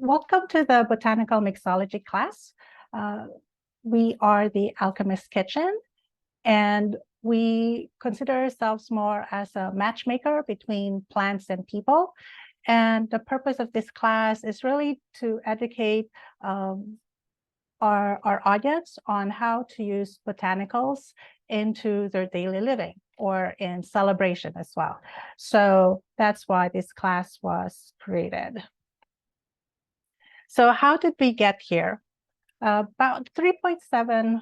Welcome to the Botanical Mixology class. We are the Alchemist Kitchen, and we consider ourselves more as a matchmaker between plants and people. And the purpose of this class is really to educate our audience on how to use botanicals into their daily living or in celebration as well. So that's why this class was created. So how did we get here? About 3.7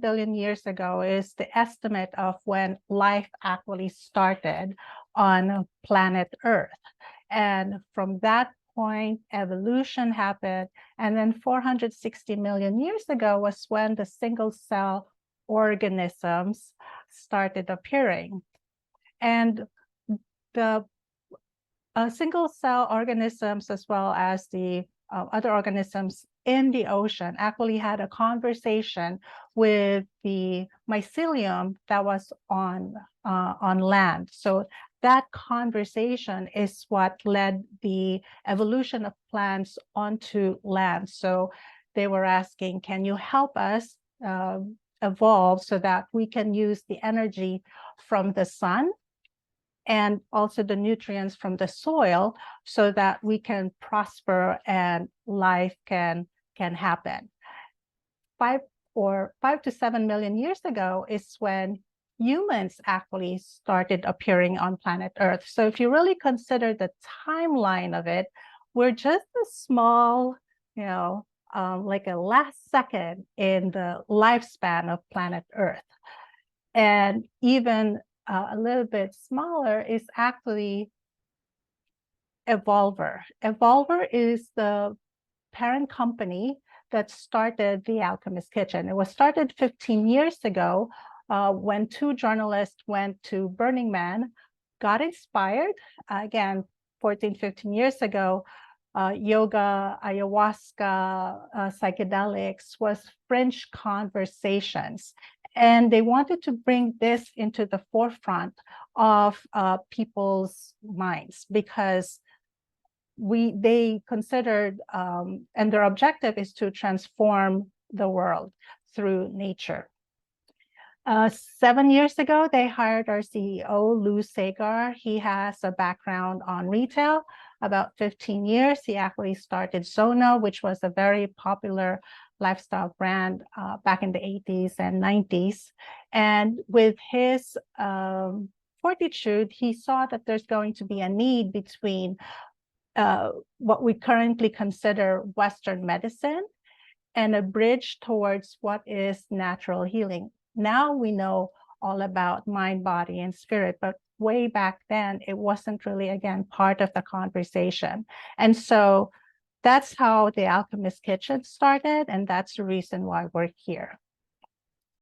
billion years ago is the estimate of when life actually started on planet Earth. And from that point, evolution happened. And then 460 million years ago was when the single cell organisms started appearing. And the single cell organisms, as well as the other organisms in the ocean, actually had a conversation with the mycelium that was on land. So that conversation is what led the evolution of plants onto land. So they were asking, can you help us evolve so that we can use the energy from the sun and also the nutrients from the soil so that we can prosper and life can happen. 5 to 7 million years ago is when humans actually started appearing on planet Earth. So if you really consider the timeline of it, we're just a small, like a last second in the lifespan of planet Earth. And even a little bit smaller is actually Evolver. Evolver is the parent company that started the Alchemist Kitchen. It was started 15 years ago when two journalists went to Burning Man, got inspired. Again, 14, 15 years ago, yoga, ayahuasca, psychedelics was fringe conversations. And they wanted to bring this into the forefront of people's minds because they considered, and their objective is to transform the world through nature. 7 years ago, they hired our CEO, Lou Sagar. He has a background on retail. About 15 years, he actually started Zona, which was a very popular lifestyle brand back in the 80s and 90s. And with his fortitude, he saw that there's going to be a need between what we currently consider Western medicine and a bridge towards what is natural healing. Now we know all about mind, body, and spirit, but way back then, it wasn't really, again, part of the conversation. And so that's how the Alchemist Kitchen started, and that's the reason why we're here.